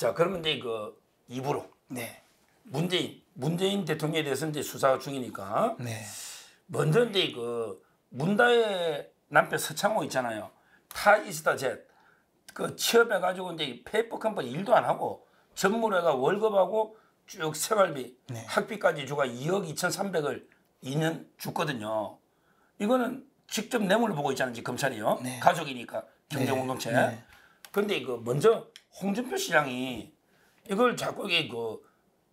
자, 그러면 이제 그 입으로 네. 문재인 대통령에 대해서 이제 수사 중이니까 네. 먼저 이제 그 문다의 남편 서창호 있잖아요. 타이스타젯 그 취업해가지고 이제 페이퍼 컴퍼니 일도 안 하고 전무래가 월급하고 쭉 생활비, 네. 학비까지 주가 2억 2,300을 2년 줬거든요. 이거는 직접 뇌물을 보고 있잖아요, 지금 검찰이요. 네. 가족이니까 경제공동체. 네. 그런데 그 먼저 홍준표 시장이 이걸 자꾸 이게 그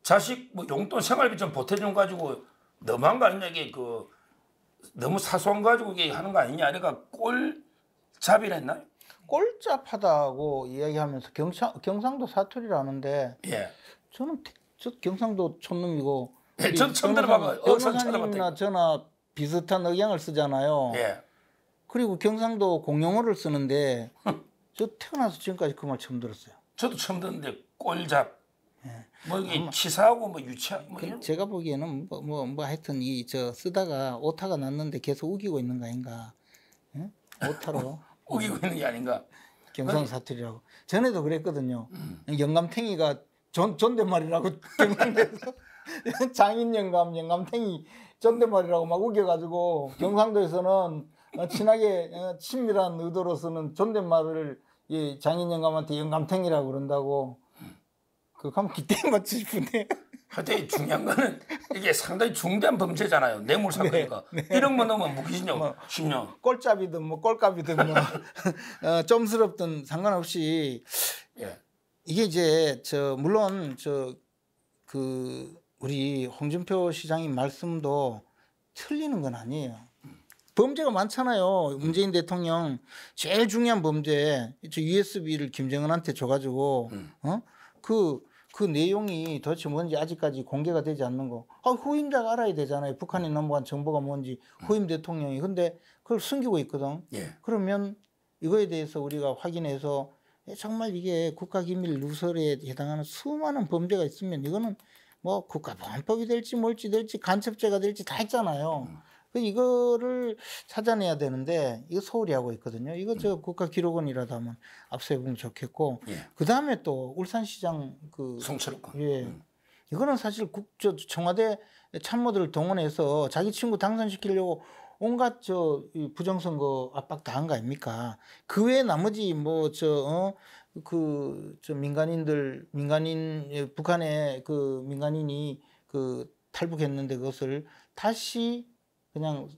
자식 뭐 용돈 생활비 좀 보태준 가지고 너무한 거 아니냐 이게 그 너무 사소한 거 가지고 이게 하는 거 아니냐. 그러니까 꼴잡이라 했나요? 꼴잡하다고 이야기하면서 경상도 사투리라는데 예. 저는 저 경상도 촌놈이고 예, 저도 처음 들어봐요. 변호사님이나 저나 비슷한 억양을 쓰잖아요. 예. 그리고 경상도 공용어를 쓰는데 저 태어나서 지금까지 그 말 처음 들었어요. 저도 처음 듣는데 꼴잡. 예. 뭐 이게 치사하고 뭐 유치한 뭐 이런. 제가 보기에는 뭐 하여튼 이 저 쓰다가 오타가 났는데 계속 우기고 있는 거 아닌가? 예? 오타로 우기고 있는 게 아닌가. 경상 사투리라고. 전에도 그랬거든요. 영감탱이가 존댓말이라고 경상도에서 장인 영감탱이 존댓말이라고 막 우겨가지고 경상도에서는 친하게 친밀한 의도로서는 존댓말을 이 장인 영감한테 영감탱이라고 그런다고. 그거 하면 기대 맞지 싶은데. 하여튼 중요한 거는 이게 상당히 중대한 범죄잖아요. 뇌물 사건이니까. 네. 1억만 넘으면 무기징역 뭐, 10년. 꼴cab이든 뭐 꼴값이든 뭐 좀스럽든 상관없이 예. 이게 이제 물론 우리 홍준표 시장님 말씀도 틀리는 건 아니에요. 범죄가 많잖아요. 문재인 대통령 제일 중요한 범죄 저 USB를 김정은한테 줘가지고 그 내용이 도대체 뭔지 아직까지 공개가 되지 않는 거. 후임자가 알아야 되잖아요. 북한에 넘어간 정보가 뭔지 후임 대통령이. 근데 그걸 숨기고 있거든. 예. 그러면 이거에 대해서 우리가 확인해서 정말 이게 국가기밀 누설에 해당하는 수많은 범죄가 있으면 이거는 뭐 국가보안법이 될지 뭘지 될지 간첩죄가 될지 다 있잖아요. 이거를 찾아내야 되는데 이거 소홀히 하고 있거든요. 이거 저 국가기록원이라도 하면 압수해보면 좋겠고 예. 그 다음에 또 울산시장 송철욱 건. 예. 이거는 사실 청와대 참모들을 동원해서 자기 친구 당선시키려고 온갖 이 부정선거 압박 다 한 거 아닙니까? 그 외에 나머지 북한의 그 민간인이 탈북했는데 그것을 다시 그냥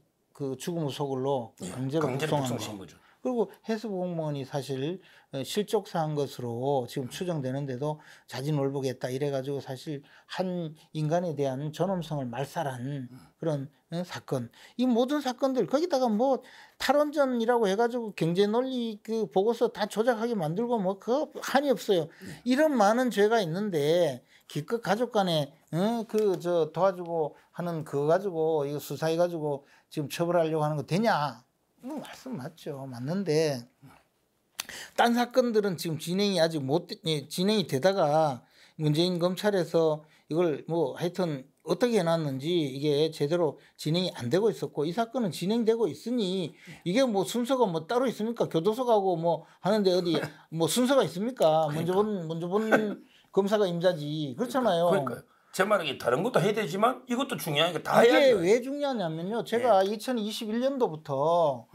죽음의 소굴로 강제로 북송한 거. 거죠. 그리고 해수공무원이 사실 실족사한 것으로 지금 추정되는데도 자진월북했다 이래가지고 사실 한 인간에 대한 존엄성을 말살한 그런 사건. 이 모든 사건들 거기다가 뭐 탈원전이라고 해가지고 경제논리 그 보고서 다 조작하게 만들고 뭐 그거 한이 없어요. 이런 많은 죄가 있는데 기껏 가족 간에 도와주고 하는 그거 가지고 이거 수사해가지고 지금 처벌하려고 하는 거 되냐? 뭐 말씀 맞죠. 맞는데 딴 사건들은 지금 진행이 아직 진행이 되다가 문재인 검찰에서 이걸 뭐 하여튼 어떻게 해놨는지 이게 제대로 진행이 안 되고 있었고 이 사건은 진행되고 있으니 이게 뭐 순서가 뭐 따로 있습니까? 교도소 가고 뭐 하는데 어디 뭐 순서가 있습니까? 그러니까. 먼저 본 검사가 임자지. 그렇잖아요. 그러니까요. 제 말은 다른 것도 해야 되지만 이것도 중요하니까 다 해야죠. 이게 왜 중요하냐면요. 제가 2021년도부터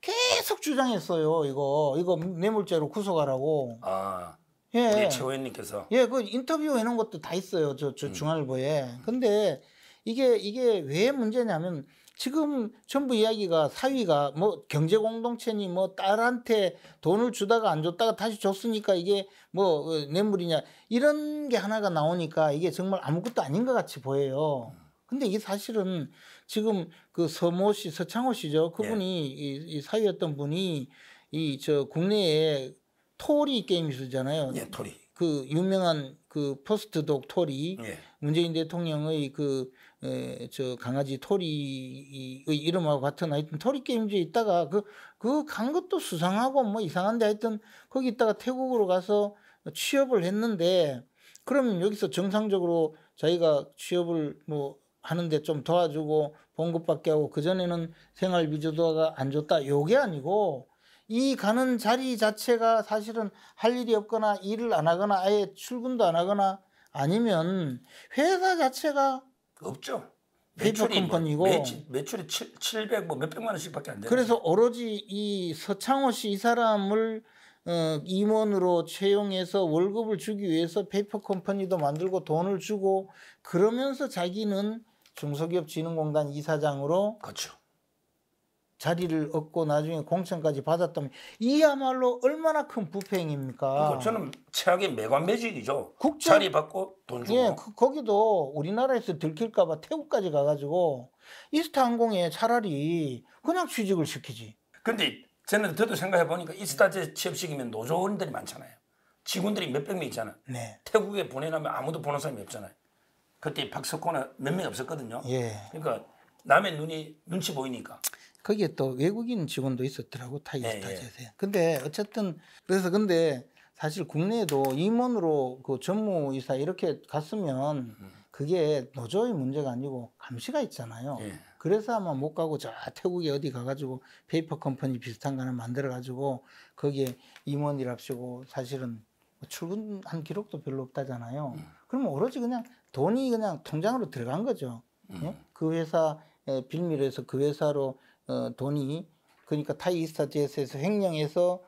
계속 주장했어요. 이거 뇌물죄로 구속하라고. 아, 예. 최고위원님께서. 예, 그 인터뷰 해놓은 것도 다 있어요. 저 중앙일보에. 근데 이게 왜 문제냐면 지금 전부 이야기가 사위가 뭐 경제 공동체니 뭐 딸한테 돈을 주다가 안 줬다가 다시 줬으니까 이게 뭐 뇌물이냐 이런 게 하나가 나오니까 이게 정말 아무것도 아닌 것 같이 보여요. 근데 이게 사실은 지금 그 서창호 씨죠. 그분이 이 사위였던 분이 국내에 토리 게임 있었잖아요. 예, 토리. 그 유명한 그 포스트독 토리. 예. 문재인 대통령의 강아지 토리의 이름하고 같은 하여튼 토리 게임즈에 있다가 간 것도 수상하고 뭐 이상한데 하여튼 거기 있다가 태국으로 가서 취업을 했는데 그러면 여기서 정상적으로 자기가 취업을 뭐 하는데 좀 도와주고 봉급받게 하고 그전에는 생활비 주다가 안 줬다 요게 아니고 이 가는 자리 자체가 사실은 할 일이 없거나 일을 안 하거나 아예 출근도 안 하거나 아니면 회사 자체가 없죠. 페이퍼 매출이 컴퍼니고 매출이 700 뭐 몇백만 원씩밖에 안 되는 그래서 거죠. 오로지 이 서창호 씨 이 사람을 임원으로 채용해서 월급을 주기 위해서 페이퍼 컴퍼니도 만들고 돈을 주고 그러면서 자기는 중소기업진흥공단 이사장으로 그렇죠. 자리를 얻고 나중에 공천까지 받았다면 이야말로 얼마나 큰 부패행입니까? 그러니까 저는 최악의 매관매직이죠. 국제- 자리 받고 돈 주고. 예, 거기도 우리나라에서 들킬까봐 태국까지 가가지고 이스타항공에 차라리 그냥 취직을 시키지. 근데 저는 저도 생각해 보니까 이스타제 취업시키면 노조원들이 많잖아요. 직원들이 몇백 명 있잖아. 네, 태국에 보내려면 아무도 보는 사람이 없잖아요. 그때 박석호나 몇 명 없었거든요. 예. 그러니까 남의 눈치 보이니까. 거기에 또 외국인 직원도 있었더라고 타이스타jet에. 예. 근데 어쨌든 그래서 근데 사실 국내에도 임원으로 그 전무이사 이렇게 갔으면 그게 노조의 문제가 아니고 감시가 있잖아요. 예. 그래서 아마 못 가고 저 태국에 어디 가가지고 페이퍼 컴퍼니 비슷한 거 하나 만들어가지고 거기에 임원이랍시고 사실은 출근한 기록도 별로 없다잖아요. 그러면 오로지 그냥 돈이 그냥 통장으로 들어간 거죠. 예? 그 회사 빌미로해서 그 회사로 돈이 그러니까 타이이스타젯에서 횡령해서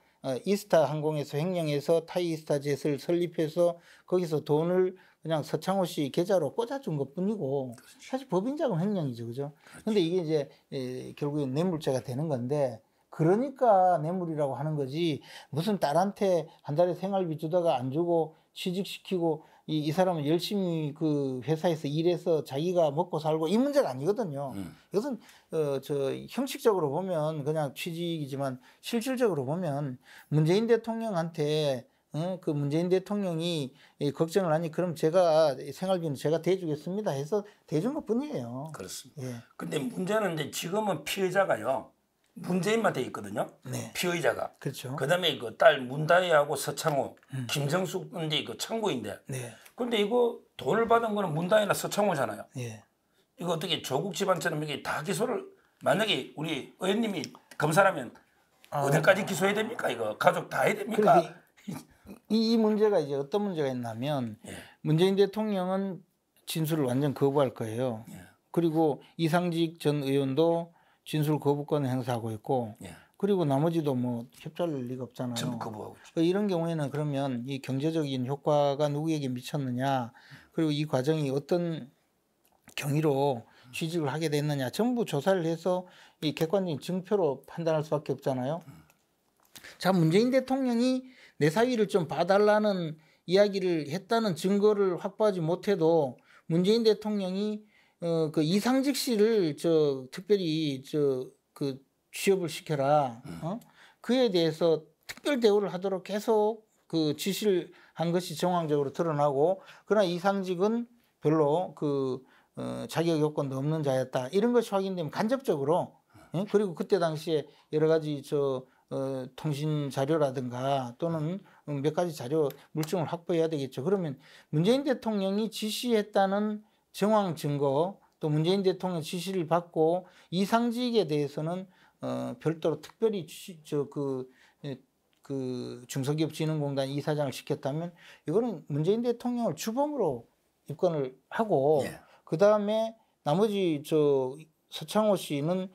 이스타 항공에서 횡령해서 타이이스타젯을 설립해서 거기서 돈을 그냥 서창호 씨 계좌로 꽂아준 것뿐이고 사실 법인자금 횡령이죠, 그죠? 근데 이게 이제 결국엔 뇌물죄가 되는 건데 그러니까 뇌물이라고 하는 거지 무슨 딸한테 한 달에 생활비 주다가 안 주고 취직시키고 이 사람은 열심히 그 회사에서 일해서 자기가 먹고 살고 이 문제가 아니거든요. 이것은 저 형식적으로 보면 그냥 취직이지만 실질적으로 보면 문재인 대통령한테 그 문재인 대통령이 걱정을 하니 그럼 제가 생활비는 제가 대주겠습니다 해서 대준 것뿐이에요. 그렇습니다. 예. 근데 문제는 이제 지금은 피해자가요. 문재인만 돼 있거든요. 네. 피의자가. 그렇죠. 그다음에 그 딸 문다혜하고 서창호, 김정숙 인데 그 창구인데. 네. 근데 이거 돈을 받은 거는 문다혜나 서창호잖아요. 예. 이거 어떻게 조국 집안처럼 이게 다 기소를 만약에 우리 의원님이 검사라면 어디까지 기소해야 됩니까? 이거 가족 다 해야 됩니까? 그래서 이 문제가 이제 어떤 문제가 있냐면 예. 문재인 대통령은 진술을 완전 거부할 거예요. 예. 그리고 이상직 전 의원도 진술 거부권을 행사하고 있고 예. 그리고 나머지도 뭐 협조할 리가 없잖아요. 전부 거부하고 있죠. 이런 경우에는 그러면 이 경제적인 효과가 누구에게 미쳤느냐 그리고 이 과정이 어떤 경위로 취직을 하게 됐느냐 전부 조사를 해서 이 객관적인 증표로 판단할 수밖에 없잖아요. 자, 문재인 대통령이 내 사위를 좀 봐달라는 이야기를 했다는 증거를 확보하지 못해도 문재인 대통령이 그 이상직 씨를 특별히 그 취업을 시켜라. 그에 대해서 특별 대우를 하도록 계속 그 지시를 한 것이 정황적으로 드러나고 그러나 이상직은 별로 자격 요건도 없는 자였다. 이런 것이 확인되면 간접적으로 그리고 그때 당시에 여러 가지 통신 자료라든가 또는 몇 가지 자료 물증을 확보해야 되겠죠. 그러면 문재인 대통령이 지시했다는 정황 증거 또 문재인 대통령 지시를 받고 이상직에 대해서는 별도로 특별히 중소기업진흥공단 이사장을 시켰다면 이거는 문재인 대통령을 주범으로 입건을 하고 예. 그 다음에 나머지 서창호 씨는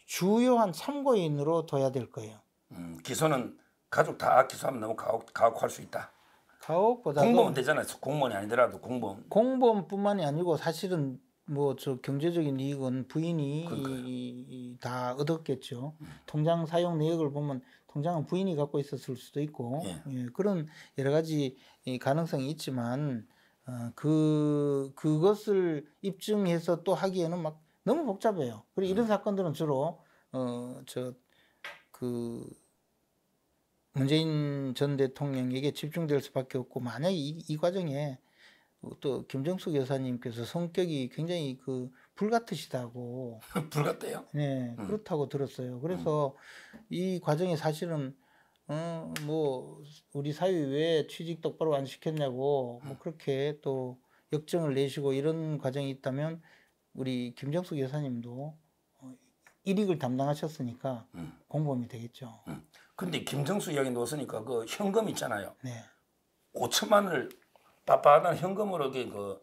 주요한 참고인으로 둬야 될 거예요. 기소는 가족 다 기소하면 너무 가혹할 수 있다. 가혹보다도 공무원 되잖아요. 공무원이 아니더라도 공무원. 공무원뿐만이 아니고 사실은 뭐 경제적인 이익은 부인이 다 얻었겠죠. 통장 사용 내역을 보면 통장은 부인이 갖고 있었을 수도 있고 예, 그런 여러 가지 가능성이 있지만 그것을 입증해서 또 하기에는 막 너무 복잡해요. 그리고 이런 사건들은 주로 문재인 전 대통령에게 집중될 수밖에 없고 만약에 이 과정에 또 김정숙 여사님께서 성격이 굉장히 불같으시다고 불같대요. 네 그렇다고 들었어요. 그래서 이 과정이 사실은 뭐 우리 사위 왜 취직 똑바로 안 시켰냐고 뭐 그렇게 또 역정을 내시고 이런 과정이 있다면 우리 김정숙 여사님도 일익을 담당하셨으니까 공범이 되겠죠. 근데 김정수 이야기 넣었으니까 그 현금 있잖아요. 네. 5천만 원을 빠빠하다는 현금으로 이렇게 그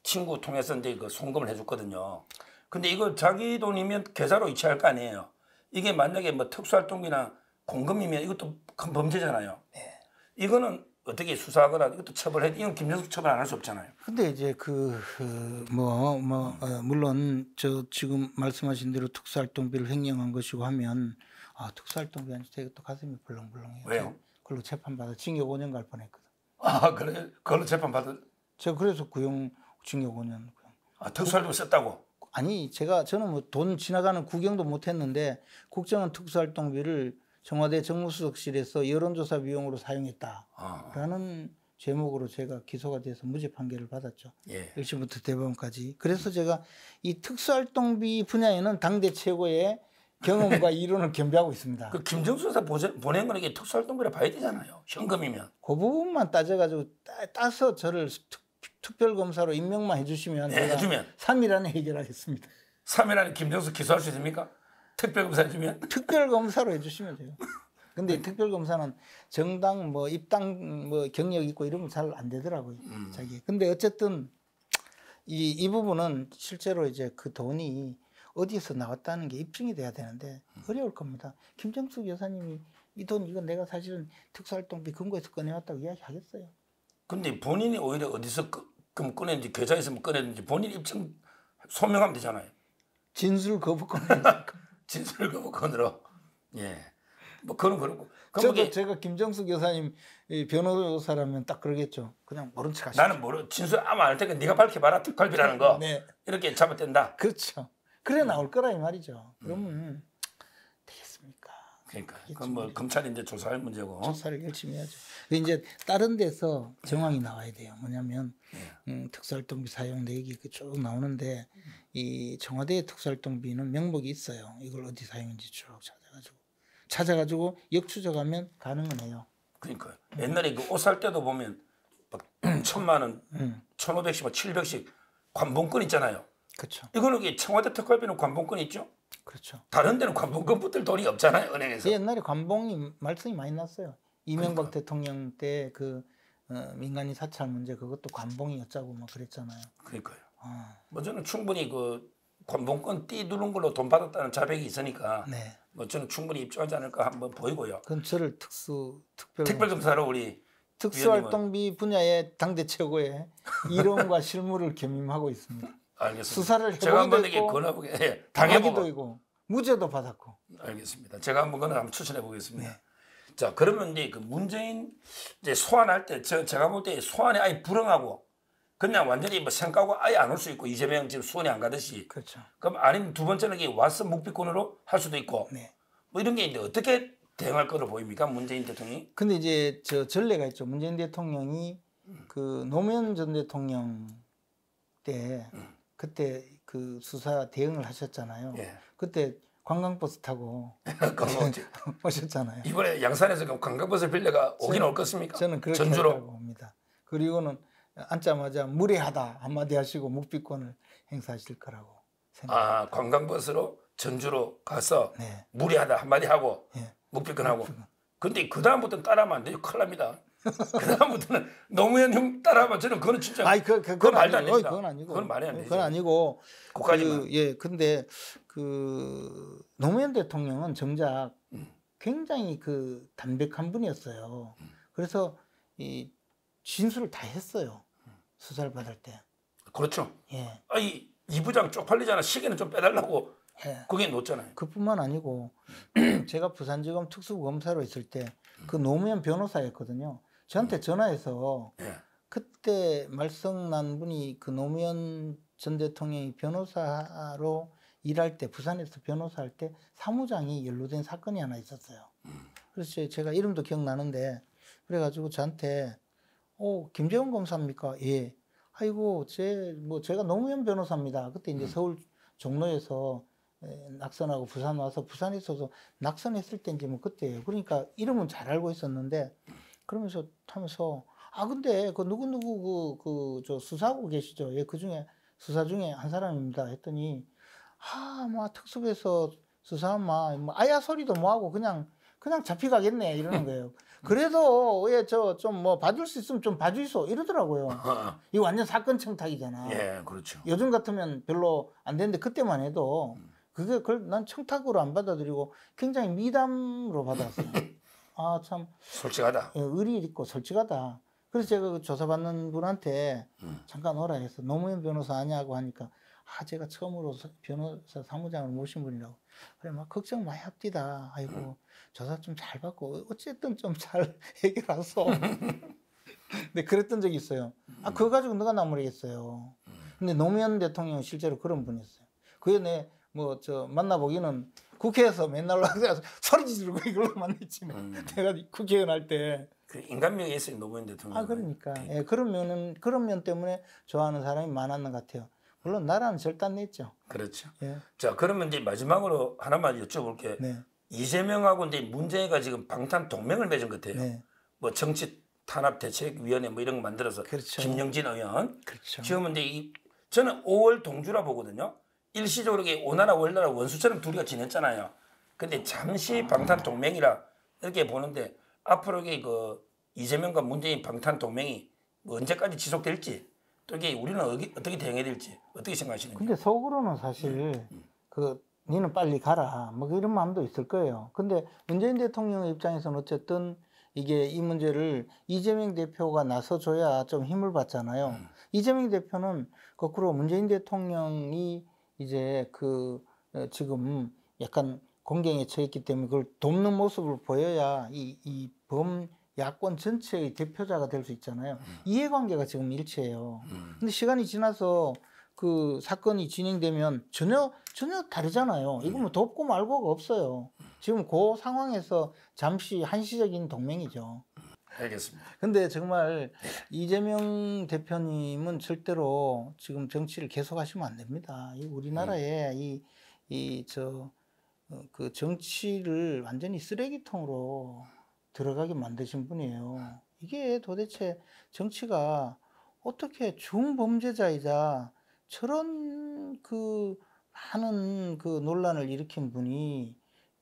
친구 통해서 이제 그 송금을 해줬거든요. 근데 이거 자기 돈이면 계좌로 이체할 거 아니에요. 이게 만약에 뭐 특수활동비나 공금이면 이것도 큰 범죄잖아요. 네. 이거는 어떻게 수사하거나 이것도 처벌해? 이건 김정수 처벌 안 할 수 없잖아요. 근데 이제 물론 저 지금 말씀하신 대로 특수활동비를 횡령한 것이고 하면 특수활동비한테 제가 또 가슴이 벌렁벌렁해요. 왜요? 그걸로 재판받아 징역 5년 갈 뻔했거든. 아 그래? 그걸로 재판 받을? 제가 그래서 징역 5년. 특수활동 썼다고? 아니 저는 뭐 돈 지나가는 구경도 못했는데 국정원 특수활동비를 청와대 정무수석실에서 여론조사 비용으로 사용했다라는 제목으로 제가 기소가 돼서 무죄 판결을 받았죠. 예. 1심부터 대법원까지. 그래서 제가 이 특수활동비 분야에는 당대 최고의 경험과 이론을 겸비하고 있습니다. 그 김정수 여사 보낸 거는 이게 특수활동비라 봐야 되잖아요. 현금이면. 그 부분만 따져가지고 따서 저를 특별검사로 임명만 해주시면 네, 제가 해주면 3일 안에 해결하겠습니다. 3일 안에 김정수 기소할 수 있습니까? 특별검사 해주면? 특별검사로 해주시면 돼요. 근데 특별검사는 정당 뭐 입당 뭐 경력 있고 이러면 잘 안 되더라고요. 자기. 근데 어쨌든 이 부분은 실제로 이제 그 돈이 어디서 나왔다는 게 입증이 돼야 되는데 어려울 겁니다. 김정숙 여사님이 이 돈 이건 내가 사실은 특수활동비 근거에서 꺼내왔다고 이야기하겠어요. 근데 본인이 오히려 어디서 꺼냈는지 계좌에서 꺼냈는지 본인 입증 소명하면 되잖아요. 진술 거부권. 진술 거부권으로. 예. 뭐 그런 그렇고. 제가 김정숙 여사님 변호사라면 딱 그러겠죠. 그냥 모른 척 하시죠. 나는 진술 아무 안 할 테니까 네가 밝혀봐라 특활비라는 거. 네. 이렇게 잡아댄다. 그렇죠. 그래 나올 거라 이 말이죠. 그러면 되겠습니까? 그러니까 그건 뭐 검찰이 이제 조사할 문제고. 조사를 열심히 해야죠. 이제 다른 데서 정황이 나와야 돼요. 뭐냐면 특수활동비 사용 내역이 쭉 나오는데 이 청와대 특수활동비는 명목이 있어요. 이걸 어디 사용인지 쭉 찾아가지고 역추적하면 가능은 해요. 그러니까 옛날에 그 옷 살 때도 보면 막 1,000만 원, 1,500씩, 700씩 관봉권 있잖아요. 그렇죠. 이거는 이게 청와대 특활비는 관봉권 있죠. 그렇죠. 다른 데는 관봉권 붙을 돈이 없잖아요, 은행에서. 옛날에 관봉이 말썽이 많이 났어요. 이명박 대통령 때 그 민간인 사찰 문제 그것도 관봉이 어쩌고 막 그랬잖아요. 그러니까요. 뭐 저는 충분히 그 관봉권 띠 누른 걸로 돈 받았다는 자백이 있으니까 네. 뭐 저는 충분히 입증하지 않을까 한번 보이고요. 그건 저를 특별검사로 우리 특수활동비 분야의 당대 최고의 이론과 실무를 겸임하고 있습니다. 알겠습니다. 수사를 제가 한번 해보기도 이게 했고 권해보게 당하기도 당해보고. 있고 무죄도 받았고. 알겠습니다. 제가 한번 그걸 한번 추천해 보겠습니다. 네. 자, 그러면 이제 그 문재인 이제 소환할 때 제가 볼 때 소환이 아예 불응하고 그냥 완전히 뭐 생각하고 아예 안 올 수 있고 이재명 지금 수원이 안 가듯이. 그렇죠. 그럼 아니면 두 번째는 이게 와서 묵비권으로 할 수도 있고. 네. 뭐 이런 게 이제 어떻게 대응할 거로 보입니까, 문재인 대통령이? 근데 이제 저 전례가 있죠. 문재인 대통령이 그 노무현 전 대통령 때 그때 그 수사 대응을 하셨잖아요. 예. 그때 관광버스 타고 오셨잖아요. 이번에 양산에서 그럼 관광버스 빌려가 오긴 올 것입니까? 저는 그렇게 전주로. 하라고 봅니다. 그리고는 앉자마자 무례하다 한마디 하시고 묵비권을 행사하실 거라고 생각합니다. 아, 관광버스로 전주로 가서 네. 무리하다 한마디 하고 예. 묵비권하고. 근데 그 다음부터는 따라하면 안 돼요. 큰일 납니다. 그 다음부터는 노무현 형 따라하면 저는 그거는 진짜 아니 그건 말도 안 아니고, 됩니다. 그건 아니고. 그건 말이 안 되죠. 그건 아니고. 그까지만. 근데 그 노무현 대통령은 정작 굉장히 그 담백한 분이었어요. 그래서 이 진술을 다 했어요. 수사를 받을 때. 그렇죠. 예. 아이 부장 쪽팔리잖아. 시계는 좀 빼달라고. 예. 그게 놓잖아요. 그뿐만 아니고 제가 부산지검 특수검사로 있을 때 그 노무현 변호사였거든요. 저한테 전화해서 예. 그때 말썽난 분이 그 노무현 전 대통령이 변호사로 일할 때 부산에서 변호사할 때 사무장이 연루된 사건이 하나 있었어요. 그래서 제가 이름도 기억나는데 그래가지고 저한테 김재원 검사입니까? 예. 아이고 제가 노무현 변호사입니다. 그때 이제 서울 종로에서 낙선하고 부산 와서 부산에서도 낙선했을 때인지 뭐 그때예요. 그러니까 이름은 잘 알고 있었는데 그러면서 하면서 근데 그 누구 저 수사하고 계시죠? 예, 그 중에 수사 중에 한 사람입니다. 했더니 막 특수부에서 수사하면 뭐 아야 소리도 뭐 하고 그냥 그냥 잡혀가겠네 이러는 거예요. 그래도 왜 저 좀 뭐 봐줄 수 있으면 좀 봐주이소 이러더라고요. 이거 완전 사건 청탁이잖아. 예, 그렇죠. 요즘 같으면 별로 안 되는데 그때만 해도 그걸 난 청탁으로 안 받아들이고 굉장히 미담으로 받았어요. 아, 참 솔직하다. 의리 있고 솔직하다. 그래서 제가 그 조사받는 분한테 잠깐 오라 해서 노무현 변호사 아냐고 하니까 제가 처음으로 변호사 사무장을 모신 분이라고. 그래 막 걱정 많이 합디다. 아이고 조사 좀 잘 받고 어쨌든 좀 잘 해결하소. 근데 그랬던 적이 있어요. 그거 가지고 누가 나무래겠어요. 근데 노무현 대통령은 실제로 그런 분이었어요. 그게 내 뭐 저 만나보기는 국회에서 맨날 와서 소리 지르고 이걸로 만났지. 내가 국회의원 할 때. 그 인간미가 있어요, 노무현 대통령. 그러니까 예, 그런 면 때문에 좋아하는 사람이 많았는 것 같아요. 물론 나라는 절대 안 냈죠. 그렇죠. 예. 자, 그러면 이제 마지막으로 하나만 여쭤볼게. 네. 이재명하고 이제 문재인가 지금 방탄 동맹을 맺은 것 같아요. 네. 뭐 정치 탄압 대책위원회 뭐 이런 거 만들어서 그렇죠. 김영진 의원. 그렇죠. 지금은 이제 저는 5월 동주라 보거든요. 일시적으로 이게 오나라 월나라 원수처럼 둘이가 지냈잖아요. 근데 잠시 방탄 동맹이라 이렇게 보는데 앞으로 이게 그 이재명과 문재인 방탄 동맹이 뭐 언제까지 지속될지 또 이게 우리는 어떻게 대응해야 될지 어떻게 생각하시는지. 근데 속으로는 사실 니는 빨리 가라 뭐 이런 마음도 있을 거예요. 근데 문재인 대통령의 입장에서는 어쨌든 이게 이 문제를 이재명 대표가 나서줘야 좀 힘을 받잖아요. 이재명 대표는 거꾸로 문재인 대통령이 이제 지금 약간 공경에 처했기 때문에 그걸 돕는 모습을 보여야 이 야권 전체의 대표자가 될 수 있잖아요. 이해관계가 지금 일치해요. 근데 시간이 지나서 그 사건이 진행되면 전혀 다르잖아요. 이거 뭐 돕고 말고가 없어요. 지금 그 상황에서 잠시 한시적인 동맹이죠. 알겠습니다. 근데 정말 이재명 대표님은 절대로 지금 정치를 계속하시면 안 됩니다. 이 우리나라에 그 정치를 완전히 쓰레기통으로 들어가게 만드신 분이에요. 이게 도대체 정치가 어떻게 중범죄자이자 저런 많은 논란을 일으킨 분이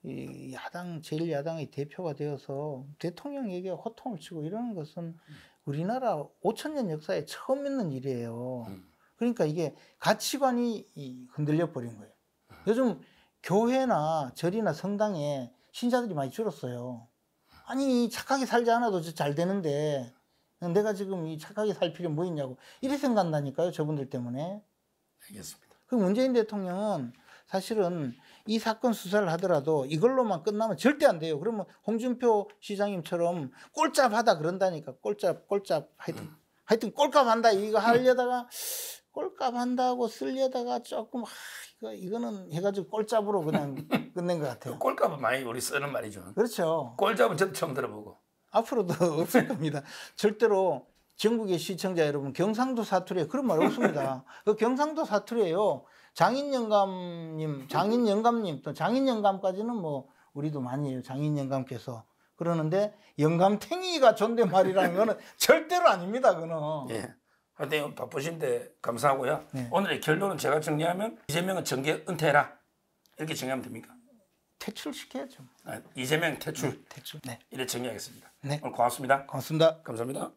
이 제1야당의 대표가 되어서 대통령에게 호통을 치고 이러는 것은 우리나라 5,000년 역사에 처음 있는 일이에요. 그러니까 이게 가치관이 흔들려 버린 거예요. 요즘 교회나 절이나 성당에 신자들이 많이 줄었어요. 아니 착하게 살지 않아도 잘 되는데 내가 지금 이 착하게 살 필요 뭐 있냐고 이렇게 생각한다니까요. 저분들 때문에. 알겠습니다. 그 문재인 대통령은 사실은 이 사건 수사를 하더라도 이걸로만 끝나면 절대 안 돼요. 그러면 홍준표 시장님처럼 꼴짭하다 그런다니까. 꼴짭 하여튼 꼴값한다 이거 하려다가 꼴값한다고 쓰려다가 조금 이거는 해가지고 꼴짭으로 그냥 끝낸 것 같아요. 꼴값은 많이 우리 쓰는 말이죠. 그렇죠. 꼴잡은 저도 처음 들어보고. 앞으로도 없을 겁니다. 절대로 전국의 시청자 여러분 경상도 사투리에 그런 말 없습니다. 그 경상도 사투리에요. 장인영감님 또 장인영감까지는 뭐 우리도 많이 해요. 장인영감께서 그러는데 영감탱이가 존댓말이라는 거는 절대로 아닙니다. 그거는. 예. 하여튼 바쁘신데 감사하고요. 네. 오늘의 결론은 제가 정리하면 이재명은 정계 은퇴해라 이렇게 정리하면 됩니까? 퇴출시켜야죠. 이재명 퇴출. 퇴출. 네. 이렇게 정리하겠습니다. 네. 오늘 고맙습니다. 고맙습니다. 감사합니다.